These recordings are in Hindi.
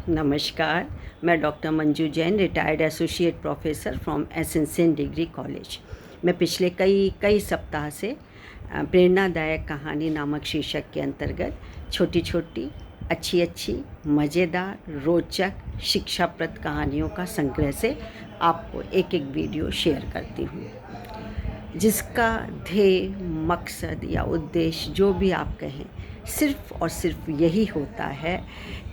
नमस्कार। मैं doctor Manju Jain, retired associate professor from essential degree college. मैं पिछले कई सप्ताह से प्रेरणादायक कहानी नामक शीर्षक के अंतर्गत छोटी छोटी अच्छी मज़ेदार रोचक शिक्षाप्रद कहानियों का संग्रह से आपको एक एक वीडियो शेयर करती हूँ, जिसका ध्येय, मकसद या उद्देश्य जो भी आप कहें, सिर्फ़ और सिर्फ यही होता है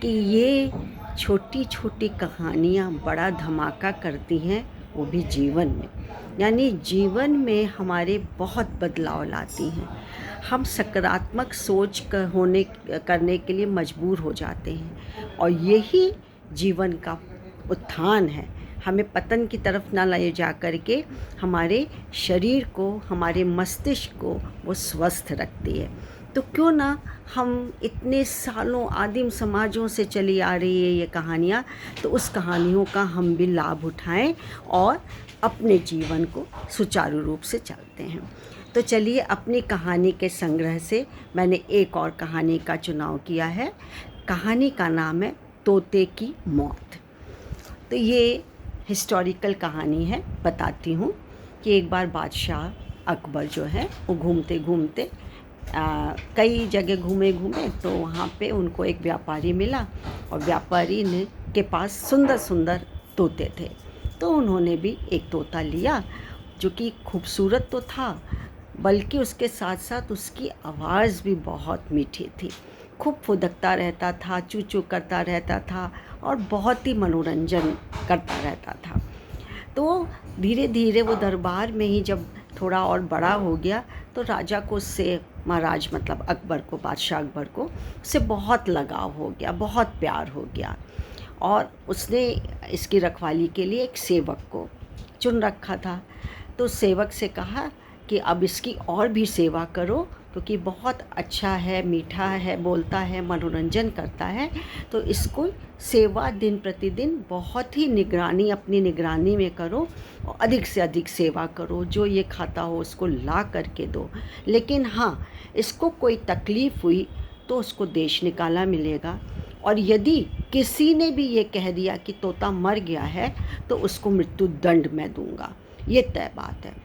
कि ये छोटी छोटी कहानियाँ बड़ा धमाका करती हैं, वो भी जीवन में। यानी जीवन में हमारे बहुत बदलाव लाती हैं। हम सकारात्मक सोच करने के लिए मजबूर हो जाते हैं, और यही जीवन का उत्थान है। हमें पतन की तरफ ना ले जा करके हमारे शरीर को, हमारे मस्तिष्क को वो स्वस्थ रखती है। तो क्यों ना हम इतने सालों आदिम समाजों से चली आ रही है ये कहानियाँ, तो उस कहानियों का हम भी लाभ उठाएं और अपने जीवन को सुचारू रूप से चलते हैं। तो चलिए, अपनी कहानी के संग्रह से मैंने एक और कहानी का चुनाव किया है। कहानी का नाम है तोते की मौत। तो ये हिस्टोरिकल कहानी है। बताती हूँ कि एक बार बादशाह अकबर जो है वो घूमते घूमते कई जगह घूमे तो वहाँ पे उनको एक व्यापारी मिला, और व्यापारी ने के पास सुंदर सुंदर तोते थे। तो उन्होंने भी एक तोता लिया, जो कि खूबसूरत तो था, बल्कि उसके साथ साथ उसकी आवाज़ भी बहुत मीठी थी। खूब फुदकता रहता था, चू चू करता रहता था, और बहुत ही मनोरंजन करता रहता था। तो धीरे धीरे वो दरबार में ही जब थोड़ा और बड़ा हो गया, तो राजा को उससे, महाराज मतलब अकबर को, बादशाह अकबर को उससे बहुत लगाव हो गया, बहुत प्यार हो गया। और उसने इसकी रखवाली के लिए एक सेवक को चुन रखा था। तो सेवक से कहा कि अब इसकी और भी सेवा करो, क्योंकि बहुत अच्छा है, मीठा है, बोलता है, मनोरंजन करता है। तो इसको सेवा दिन प्रतिदिन बहुत ही निगरानी, अपनी निगरानी में करो, और अधिक से अधिक सेवा करो। जो ये खाता हो उसको ला करके दो। लेकिन हाँ, इसको कोई तकलीफ़ हुई तो उसको देश निकाला मिलेगा, और यदि किसी ने भी ये कह दिया कि तोता मर गया है, तो उसको मृत्यु दंड मैं दूंगा। ये तय बात है।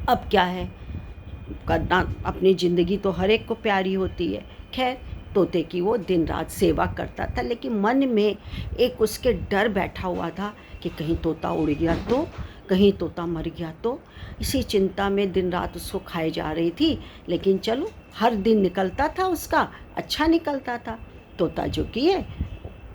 अब क्या है करना, अपनी ज़िंदगी तो हर एक को प्यारी होती है। खैर, तोते की वो दिन रात सेवा करता था, लेकिन मन में एक उसके डर बैठा हुआ था कि कहीं तोता उड़ गया तो, कहीं तोता मर गया तो। इसी चिंता में दिन रात उसको खाए जा रही थी। लेकिन चलो, हर दिन निकलता था उसका, अच्छा निकलता था। तोता जो कि है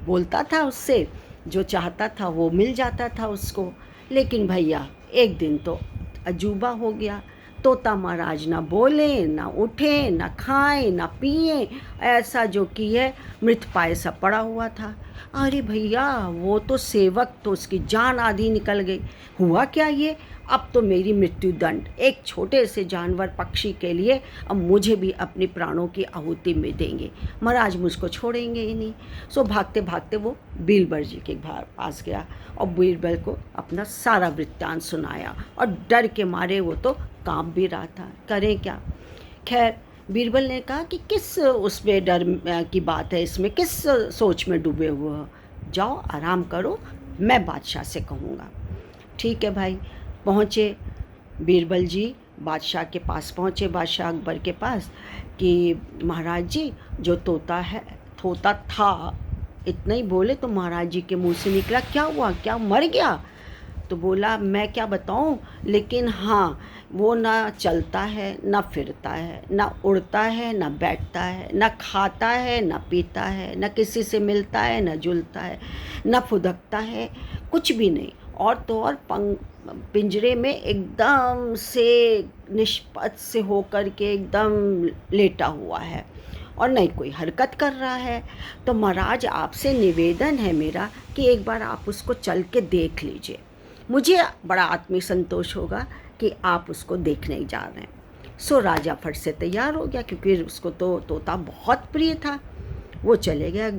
बोलता था, उससे जो चाहता था वो मिल जाता था उसको। लेकिन भैया, एक दिन तो अजूबा हो गया। तोता महाराज ना बोले, ना उठे, ना खाए, ना पिए, ऐसा जो कि है मृतपाय सा पड़ा हुआ था। अरे भैया, वो तो सेवक, तो उसकी जान आधी निकल गई। हुआ क्या ये? अब तो मेरी मृत्यु दंड, एक छोटे से जानवर पक्षी के लिए अब मुझे भी अपने प्राणों की आहुति में देंगे, महाराज मुझको छोड़ेंगे ही नहीं। सो भागते भागते वो बीरबल जी के पास गया, और बीरबल को अपना सारा वृत्तांत सुनाया, और डर के मारे वो तो कांप भी रहा था, करें क्या। खैर, बीरबल ने कहा कि किस उसमें डर की बात है, इसमें किस सोच में डूबे हुए हो, जाओ आराम करो, मैं बादशाह से कहूँगा। ठीक है भाई। पहुँचे बीरबल जी बादशाह के पास, पहुँचे बादशाह अकबर के पास कि महाराज जी, जो तोता था, इतना ही बोले तो महाराज जी के मुंह से निकला, क्या हुआ, क्या मर गया? तो बोला, मैं क्या बताऊं, लेकिन हाँ, वो ना चलता है, ना फिरता है, ना उड़ता है, ना बैठता है, ना खाता है, ना पीता है, ना किसी से मिलता है, ना जुलता है, ना फुदकता है, कुछ भी नहीं। और तो और पिंजरे में एकदम से निष्पत से होकर के एकदम लेटा हुआ है, और नहीं कोई हरकत कर रहा है। तो महाराज, आपसे निवेदन है मेरा कि एक बार आप उसको चल के देख लीजिए, मुझे बड़ा आत्मिक संतोष होगा कि आप उसको देखने ही जा रहे हैं। सो राजा फट से तैयार हो गया, क्योंकि उसको तो तोता बहुत प्रिय था। वो चले गए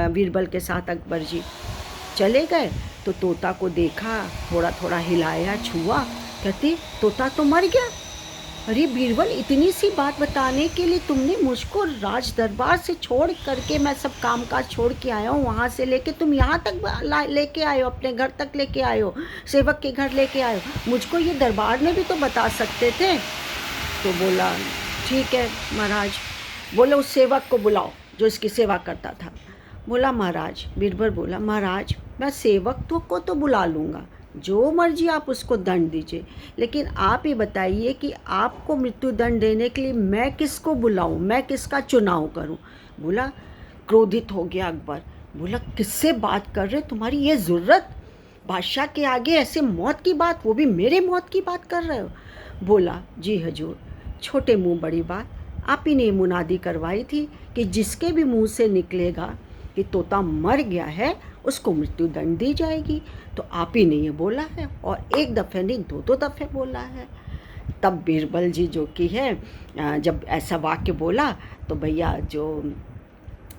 बीरबल के साथ। अकबर जी चले गए तो तोता को देखा, थोड़ा थोड़ा हिलाया, छुआ, कहते तोता तो मर गया। अरे बीरबल, इतनी सी बात बताने के लिए तुमने मुझको राज दरबार से छोड़ करके, मैं सब काम काज छोड़ के आया हूँ, वहाँ से लेके तुम यहाँ तक लेके आए हो, अपने घर तक लेके आए हो, सेवक के घर लेके आए हो। मुझको ये दरबार में भी तो बता सकते थे। तो बोला ठीक है महाराज। बोले उस सेवक को बुलाओ जो इसकी सेवा करता था। बोला महाराज, बीरबल बोला महाराज मैं सेवक को तो बुला लूँगा, जो मर्जी आप उसको दंड दीजिए, लेकिन आप ही बताइए कि आपको मृत्यु दंड देने के लिए मैं किसको बुलाऊं, मैं किसका चुनाव करूं। बोला, क्रोधित हो गया अकबर। बोला किससे बात कर रहे, तुम्हारी ये ज़रूरत, बादशाह के आगे ऐसे मौत की बात, वो भी मेरे मौत की बात कर रहे हो। बोला जी हजूर, छोटे मुंह बड़ी बात, आप ही ने मुनादी करवाई थी कि जिसके भी मुंह से निकलेगा कि तोता मर गया है उसको मृत्यु दंड दी जाएगी, तो आप ही ने ये बोला है, और एक दफ़े नहीं दो दफ़े बोला है। तब बीरबल जी जो कि है, जब ऐसा वाक्य बोला तो भैया जो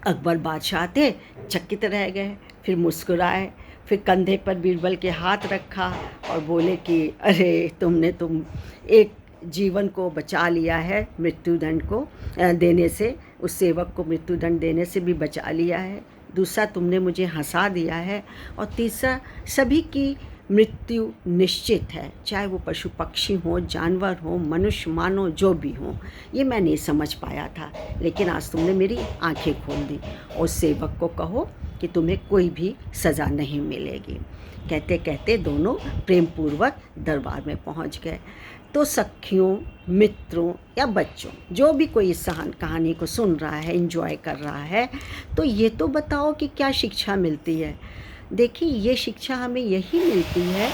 अकबर बादशाह थे चकित रह गए, फिर मुस्कुराए, फिर कंधे पर बीरबल के हाथ रखा और बोले कि अरे तुम एक जीवन को बचा लिया है, मृत्युदंड को देने से, उस सेवक को मृत्युदंड देने से भी बचा लिया है। दूसरा, तुमने मुझे हंसा दिया है, और तीसरा, सभी की मृत्यु निश्चित है, चाहे वो पशु पक्षी हो, जानवर हो, मनुष्य मानो जो भी हो। ये मैं नहीं समझ पाया था, लेकिन आज तुमने मेरी आंखें खोल दी। और सेवक को कहो कि तुम्हें कोई भी सज़ा नहीं मिलेगी। कहते कहते दोनों प्रेम पूर्वक दरबार में पहुंच गए। तो सखियों, मित्रों या बच्चों, जो भी कोई इस कहानी को सुन रहा है, एंजॉय कर रहा है, तो ये तो बताओ कि क्या शिक्षा मिलती है। देखिए, ये शिक्षा हमें यही मिलती है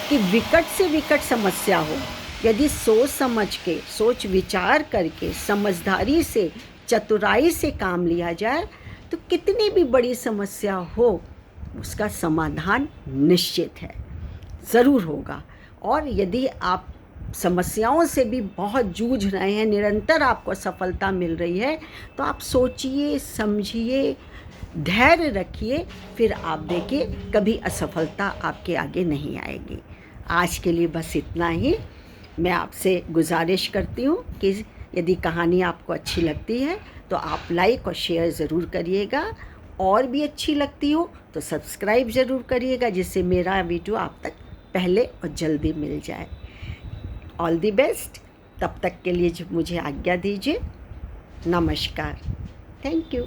कि विकट से विकट समस्या हो, यदि सोच समझ के, सोच विचार करके, समझदारी से, चतुराई से काम लिया जाए, तो कितनी भी बड़ी समस्या हो उसका समाधान निश्चित है, ज़रूर होगा। और यदि आप समस्याओं से भी बहुत जूझ रहे हैं, निरंतर आपको सफलता मिल रही है, तो आप सोचिए, समझिए, धैर्य रखिए, फिर आप देखिए कभी असफलता आपके आगे नहीं आएगी। आज के लिए बस इतना ही। मैं आपसे गुजारिश करती हूँ कि यदि कहानी आपको अच्छी लगती है तो आप लाइक और शेयर ज़रूर करिएगा, और भी अच्छी लगती हो तो सब्सक्राइब ज़रूर करिएगा, जिससे मेरा वीडियो आप तक पहले और जल्दी मिल जाए। All the best. तब तक के लिए मुझे आज्ञा दीजिए। नमस्कार। Thank you.